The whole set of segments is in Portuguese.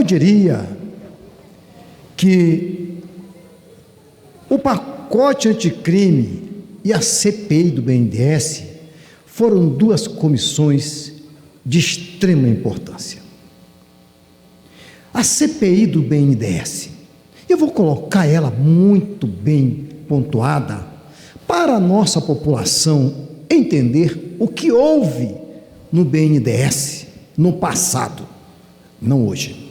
Eu diria que o pacote anticrime e a CPI do BNDES foram duas comissões de extrema importância. A CPI do BNDES, eu vou colocar ela muito bem pontuada para a nossa população entender o que houve no BNDES no passado, não hoje.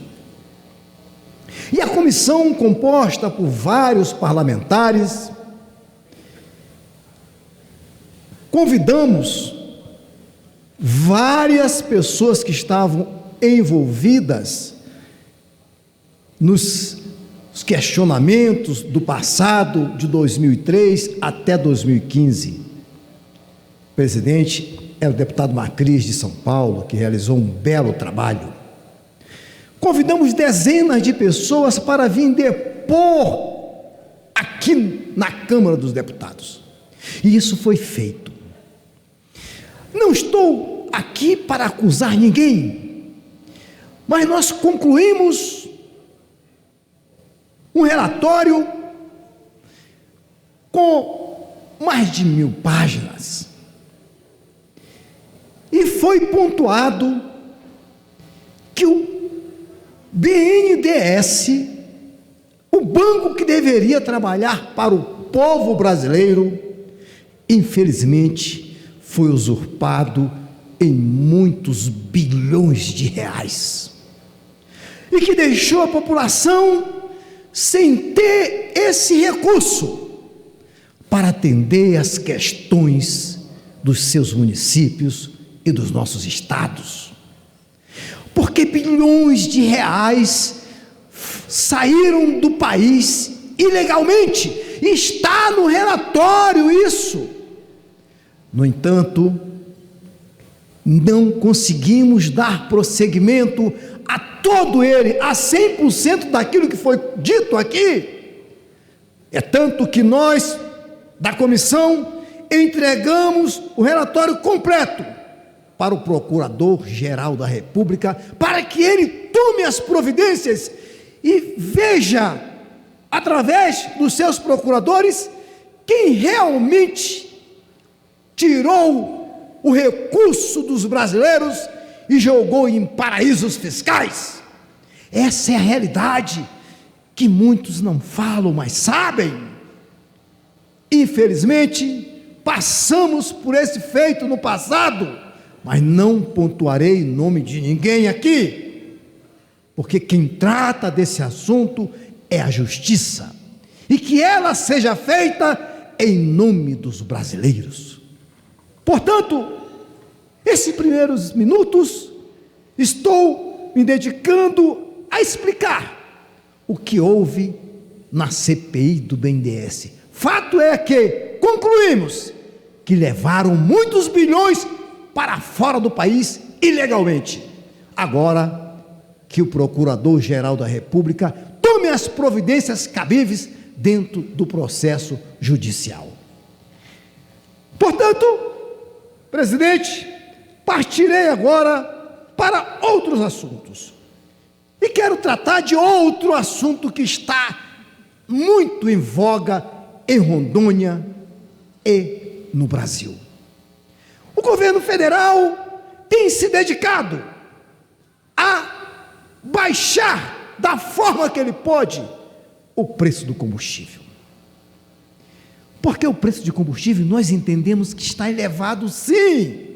E a comissão, composta por vários parlamentares, convidamos várias pessoas que estavam envolvidas nos questionamentos do passado, de 2003 até 2015. O presidente era o deputado Macris de São Paulo, que realizou um belo trabalho. Convidamos dezenas de pessoas para vir depor aqui na Câmara dos Deputados. E isso foi feito. Não estou aqui para acusar ninguém, mas nós concluímos um relatório com mais de 1000 páginas. E foi pontuado que o BNDES, o banco que deveria trabalhar para o povo brasileiro, infelizmente foi usurpado em muitos bilhões de reais. E que deixou a população sem ter esse recurso para atender às questões dos seus municípios e dos nossos estados. Porque bilhões de reais saíram do país ilegalmente. Está no relatório isso. No entanto, não conseguimos dar prosseguimento a todo ele, a 100% daquilo que foi dito aqui. É tanto que nós, da comissão, entregamos o relatório completo para o Procurador-Geral da República, para que ele tome as providências e veja, através dos seus procuradores, quem realmente tirou o recurso dos brasileiros e jogou em paraísos fiscais. Essa é a realidade que muitos não falam, mas sabem. Infelizmente, passamos por esse feito no passado, mas não pontuarei nome de ninguém aqui, porque quem trata desse assunto é a justiça, e que ela seja feita em nome dos brasileiros. Portanto, esses primeiros minutos estou me dedicando a explicar o que houve na CPI do BNDES. Fato é que concluímos que levaram muitos bilhões para fora do país ilegalmente. Agora que o Procurador-Geral da República tome as providências cabíveis dentro do processo judicial. Portanto, presidente, partirei agora para outros assuntos. E quero tratar de outro assunto que está muito em voga em Rondônia e no Brasil. O governo federal tem se dedicado a baixar da forma que ele pode o preço do combustível. Porque o preço de combustível nós entendemos que está elevado, sim.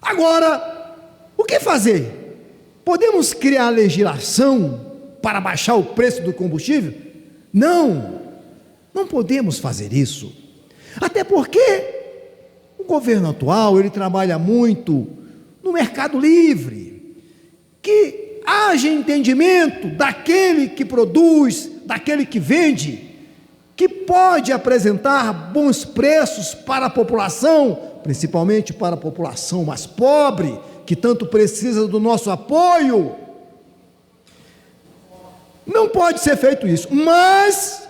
Agora, o que fazer? Podemos criar legislação para baixar o preço do combustível? Não, não podemos fazer isso. Até porque o governo atual, ele trabalha muito no mercado livre, que haja entendimento daquele que produz, daquele que vende, que pode apresentar bons preços para a população, principalmente para a população mais pobre, que tanto precisa do nosso apoio. Não pode ser feito isso, mas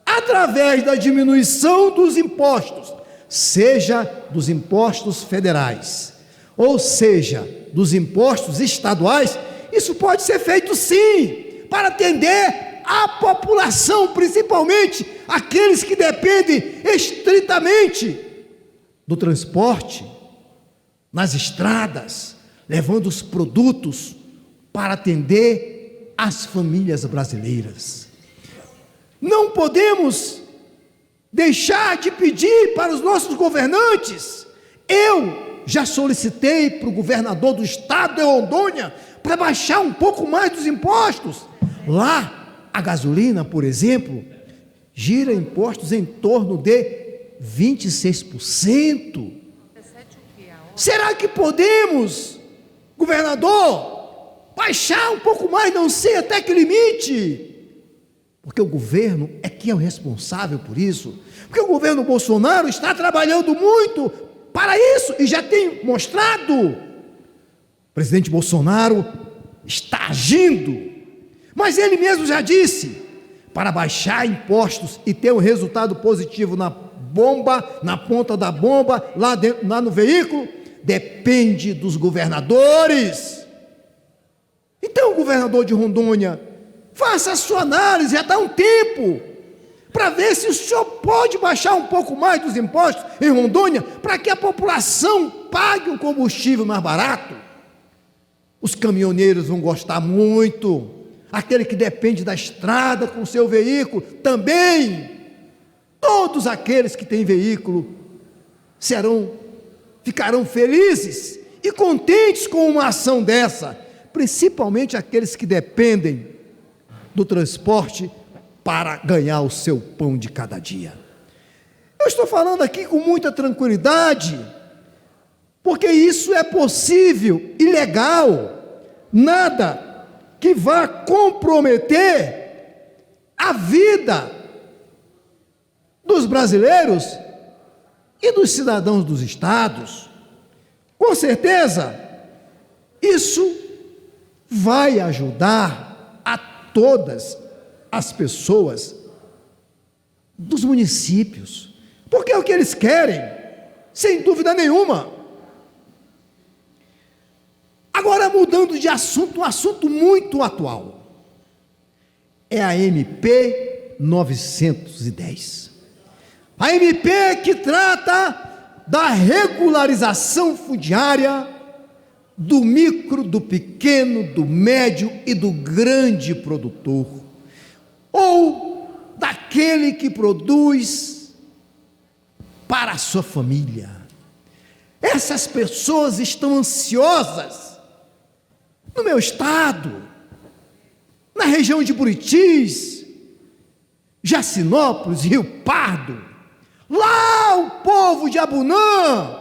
através da diminuição dos impostos, seja dos impostos federais, ou seja, dos impostos estaduais, Isso pode ser feito sim, para atender a população, principalmente aqueles que dependem estritamente do transporte, nas estradas, levando os produtos para atender as famílias brasileiras. Não podemos deixar de pedir para os nossos governantes. Eu já solicitei para o governador do estado de Rondônia para baixar um pouco mais dos impostos. Lá, a gasolina, por exemplo, gira impostos em torno de 26%. Será que podemos, governador, baixar um pouco mais, não sei até que limite? Porque o governo é que é o responsável por isso. Porque o governo Bolsonaro está trabalhando muito para isso e já tem mostrado. O presidente Bolsonaro está agindo, mas ele mesmo já disse, para baixar impostos e ter um resultado positivo na bomba, na ponta da bomba, lá no veículo, depende dos governadores. Então, governador de Rondônia, faça a sua análise, já dá um tempo, para ver se o senhor pode baixar um pouco mais dos impostos em Rondônia, para que a população pague um combustível mais barato. Os caminhoneiros vão gostar muito, aquele que depende da estrada com o seu veículo também. Todos aqueles que têm veículo ficarão felizes e contentes com uma ação dessa, principalmente aqueles que dependem do transporte para ganhar o seu pão de cada dia. Eu estou falando aqui com muita tranquilidade, porque isso é possível e legal, nada que vá comprometer a vida dos brasileiros e dos cidadãos dos estados. Com certeza, isso vai ajudar a todas as pessoas dos municípios, porque é o que eles querem, sem dúvida nenhuma. Agora, mudando de assunto, um assunto muito atual, é a MP 910. A MP que trata da regularização fundiária do micro, do pequeno, do médio e do grande produtor, ou daquele que produz para a sua família. Essas pessoas estão ansiosas no meu estado, na região de Buritis, Jacinópolis, Rio Pardo. Lá o povo de Abunã,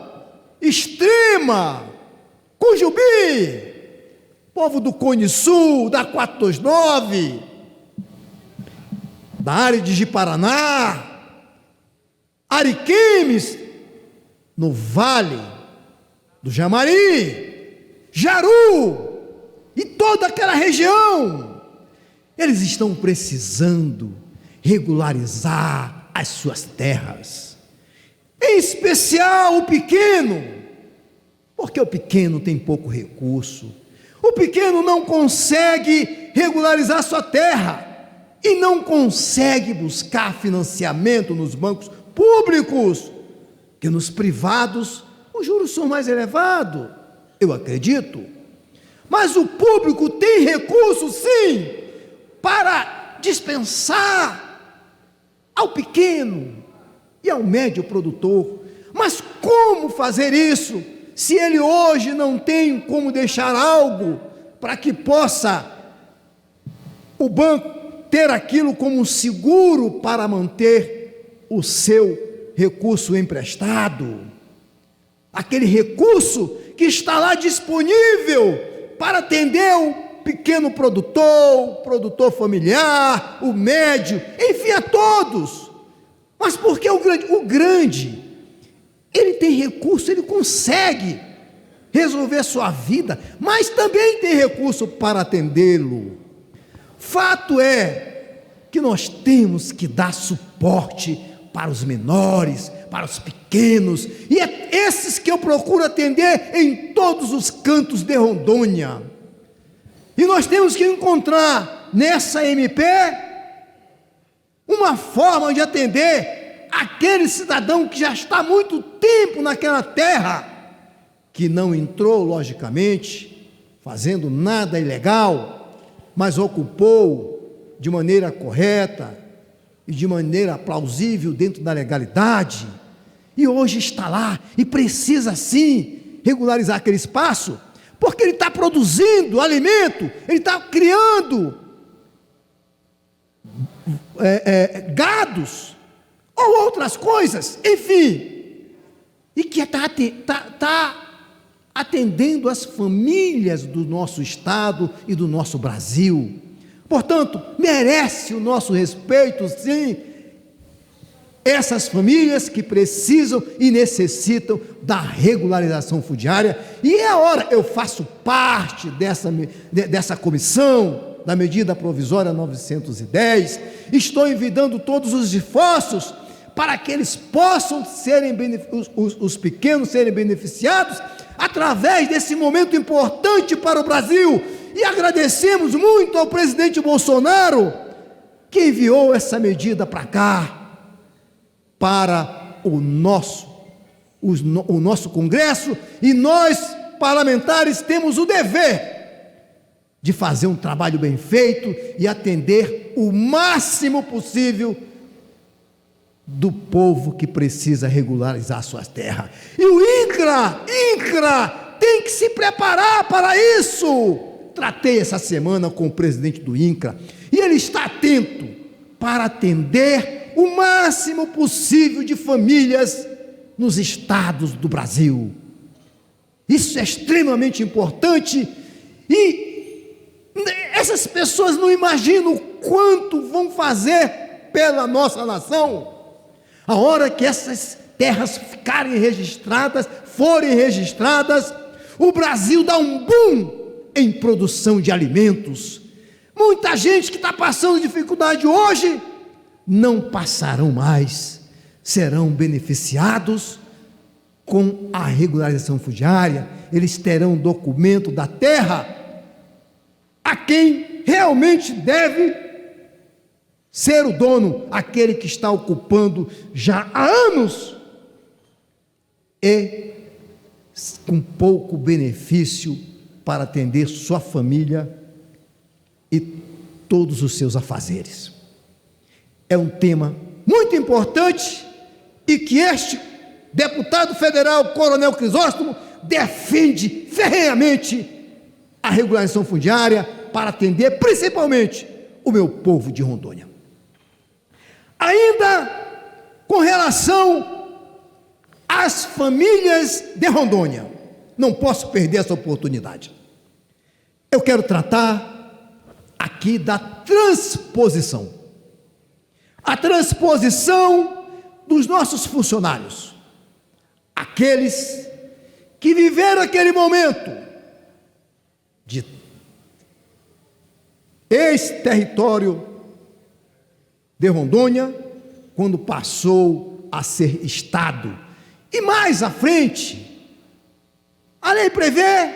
Extrema, Cujubi, povo do Cone Sul, da 429, da área de Ji-Paraná, Ariquemes, no Vale do Jamari, Jaru e toda aquela região, eles estão precisando regularizar as suas terras, em especial o pequeno, porque o pequeno tem pouco recurso, o pequeno não consegue regularizar sua terra e não consegue buscar financiamento nos bancos públicos, que nos privados os juros são mais elevados, eu acredito, mas o público tem recurso sim, para dispensar ao pequeno e ao médio produtor. Mas como fazer isso, se ele hoje não tem como deixar algo para que possa o banco ter aquilo como seguro para manter o seu recurso emprestado? Aquele recurso que está lá disponível para atender o pequeno produtor, o produtor familiar, o médio, enfim, a todos. Mas porque o grande, ele tem recurso, ele consegue resolver sua vida, mas também tem recurso para atendê-lo. Fato é que nós temos que dar suporte para os menores, para os pequenos, e é esses que eu procuro atender em todos os cantos de Rondônia. E nós temos que encontrar nessa MP uma forma de atender aquele cidadão que já está há muito tempo naquela terra, que não entrou, logicamente, fazendo nada ilegal, mas ocupou de maneira correta e de maneira plausível dentro da legalidade, e hoje está lá e precisa sim regularizar aquele espaço, porque ele está produzindo alimento, ele está criando gados ou outras coisas, enfim, e que está atendendo as famílias do nosso estado e do nosso Brasil. Portanto, merece o nosso respeito, sim, essas famílias que precisam e necessitam da regularização fundiária, e é a hora, eu faço parte dessa comissão da medida provisória 910, estou envidando todos os esforços para que eles possam serem os pequenos serem beneficiados através desse momento importante para o Brasil. E agradecemos muito ao presidente Bolsonaro, que enviou essa medida para cá, para o nosso Congresso, e nós, parlamentares, temos o dever de fazer um trabalho bem feito e atender o máximo possível do povo que precisa regularizar suas terras. E o INCRA tem que se preparar para isso. Tratei essa semana com o presidente do INCRA, e ele está atento para atender o máximo possível de famílias nos estados do Brasil. Isso é extremamente importante, e essas pessoas não imaginam o quanto vão fazer pela nossa nação. A hora que essas terras forem registradas, o Brasil dá um boom em produção de alimentos. Muita gente que está passando dificuldade hoje, não passarão mais, serão beneficiados com a regularização fundiária. Eles terão documento da terra a quem realmente deve ser o dono, aquele que está ocupando já há anos, e com pouco benefício para atender sua família e todos os seus afazeres. É um tema muito importante, e que este deputado federal, Coronel Crisóstomo, defende ferrenhamente a regularização fundiária para atender principalmente o meu povo de Rondônia. Ainda com relação às famílias de Rondônia, não posso perder essa oportunidade. Eu quero tratar aqui da transposição. A transposição dos nossos funcionários, aqueles que viveram aquele momento de ex-território de Rondônia, quando passou a ser Estado. E mais à frente, a lei prevê,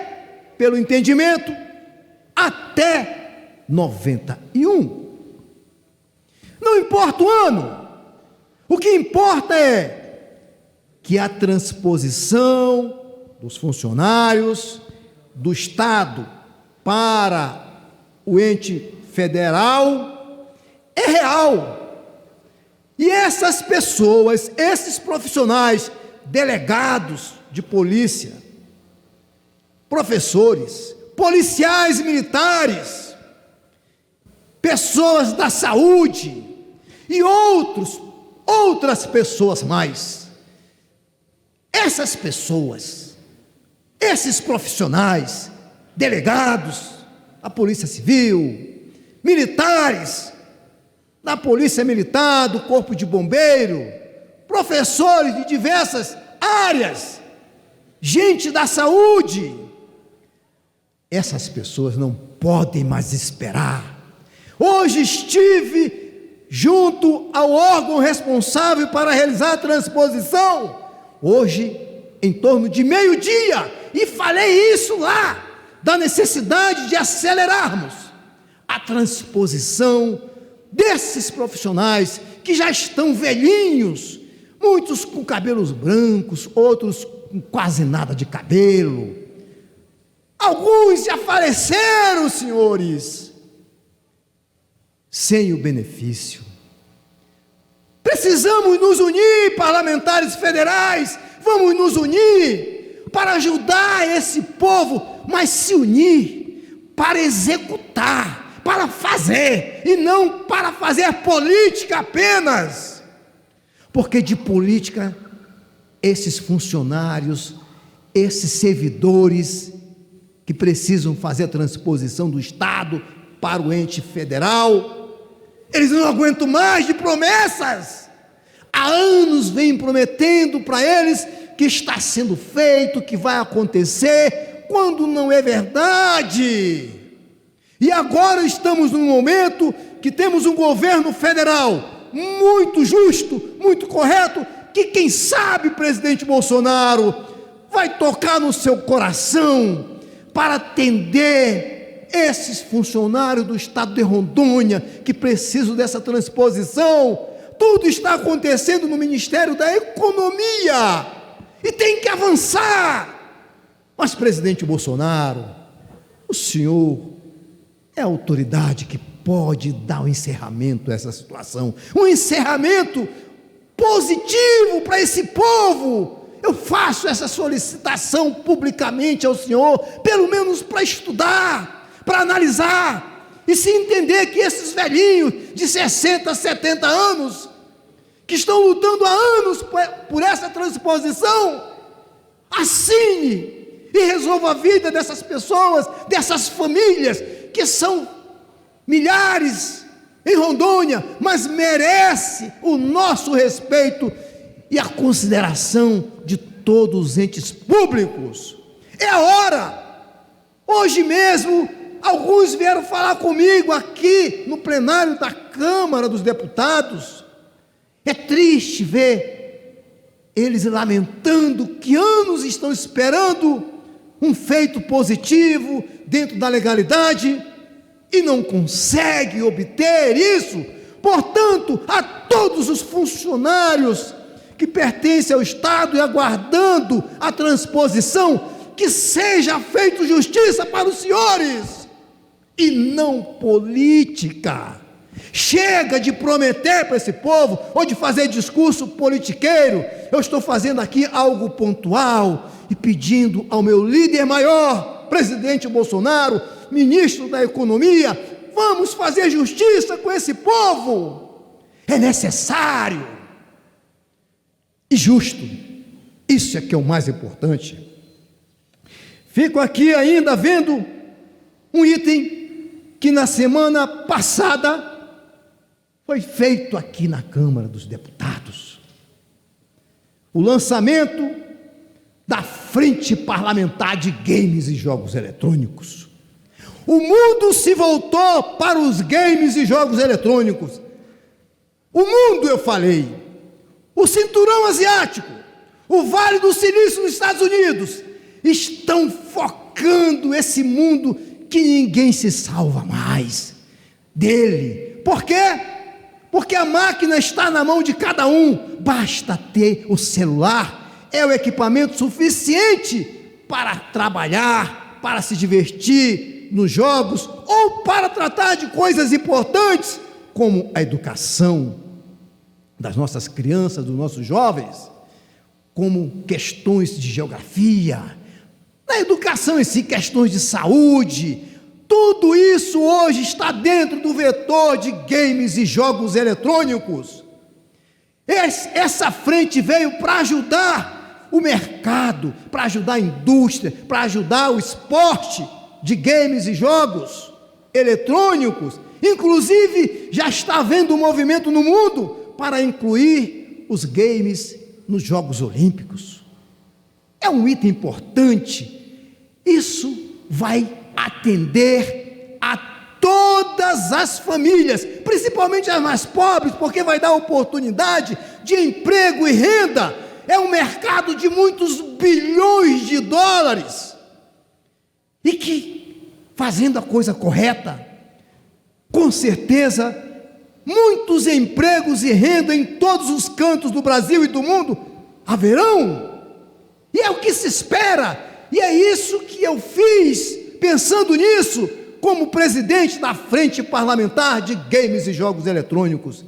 pelo entendimento, até 91. Não importa o ano, o que importa é que a transposição dos funcionários do Estado para o ente federal é real. E essas pessoas, esses profissionais, delegados de polícia, professores, policiais militares, pessoas da saúde e outras pessoas mais, essas pessoas, esses profissionais, delegados da Polícia Civil, militares da Polícia Militar, do Corpo de Bombeiro, professores de diversas áreas, gente da saúde, essas pessoas não podem mais esperar. Hoje estive junto ao órgão responsável para realizar a transposição, hoje em torno de meio-dia, e falei isso lá, da necessidade de acelerarmos a transposição desses profissionais que já estão velhinhos, muitos com cabelos brancos, outros com quase nada de cabelo. Alguns já faleceram, senhores, sem o benefício. Precisamos nos unir, parlamentares federais, vamos nos unir para ajudar esse povo, mas se unir para executar, para fazer, e não para fazer política apenas, porque de política, esses funcionários, esses servidores, que precisam fazer a transposição do Estado para o ente federal, eles não aguentam mais de promessas. Há anos vem prometendo para eles que está sendo feito, que vai acontecer, quando não é verdade. E agora estamos num momento que temos um governo federal muito justo, muito correto, que quem sabe, presidente Bolsonaro, vai tocar no seu coração para atender esses funcionários do estado de Rondônia que precisam dessa transposição. Tudo está acontecendo no Ministério da Economia e tem que avançar. Mas, presidente Bolsonaro, o senhor é a autoridade que pode dar um encerramento a essa situação, um encerramento positivo para esse povo. Eu faço essa solicitação publicamente ao senhor, pelo menos para estudar, para analisar, e se entender que esses velhinhos de 60, 70 anos, que estão lutando há anos por essa transposição, assine e resolva a vida dessas pessoas, dessas famílias, que são milhares em Rondônia, mas merece o nosso respeito e a consideração de todos os entes públicos. É a hora. Hoje mesmo, alguns vieram falar comigo aqui no plenário da Câmara dos Deputados. É triste ver eles lamentando que anos estão esperando um feito positivo dentro da legalidade e não conseguem obter isso. Portanto, a todos os funcionários que pertencem ao Estado e aguardando a transposição, que seja feita justiça para os senhores e não política. Chega de prometer para esse povo ou de fazer discurso politiqueiro. Eu estou fazendo aqui algo pontual e pedindo ao meu líder maior, presidente Bolsonaro, ministro da Economia, vamos fazer justiça com esse povo. É necessário e justo. Isso é que é o mais importante. Fico aqui ainda vendo um item que na semana passada foi feito aqui na Câmara dos Deputados. O lançamento da Frente Parlamentar de Games e Jogos Eletrônicos. O mundo se voltou para os games e jogos eletrônicos. O mundo, eu falei, o cinturão asiático, o Vale do Silício nos Estados Unidos, estão focando esse mundo que ninguém se salva mais dele. Por quê? Porque a máquina está na mão de cada um, basta ter o celular, é o equipamento suficiente para trabalhar, para se divertir nos jogos, ou para tratar de coisas importantes, como a educação das nossas crianças, dos nossos jovens, como questões de geografia, na educação em si, questões de saúde. Tudo isso hoje está dentro do vetor de games e jogos eletrônicos. Essa frente veio para ajudar o mercado, para ajudar a indústria, para ajudar o esporte de games e jogos eletrônicos. Inclusive, já está havendo um movimento no mundo para incluir os games nos Jogos Olímpicos. É um item importante. Isso vai atender a todas as famílias, principalmente as mais pobres, porque vai dar oportunidade de emprego e renda. É um mercado de muitos bilhões de dólares e que, fazendo a coisa correta, com certeza, muitos empregos e renda em todos os cantos do Brasil e do mundo haverão, e é o que se espera, e é isso que eu fiz, pensando nisso, como presidente da Frente Parlamentar de Games e Jogos Eletrônicos.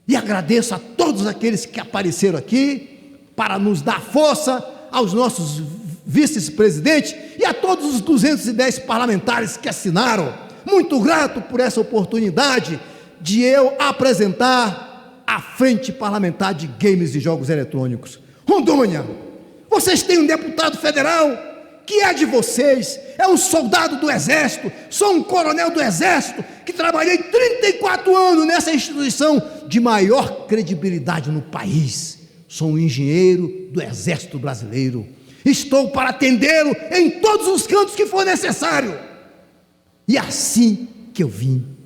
E agradeço a todos aqueles que apareceram aqui para nos dar força, aos nossos vice-presidentes e a todos os 210 parlamentares que assinaram. Muito grato por essa oportunidade de eu apresentar a Frente Parlamentar de Games e Jogos Eletrônicos. Rondônia, vocês têm um deputado federal que é de vocês, é um soldado do Exército, sou um coronel do Exército, que trabalhei 34 anos nessa instituição de maior credibilidade no país. Sou um engenheiro do Exército Brasileiro. Estou para atendê-lo em todos os cantos que for necessário. E assim que eu vim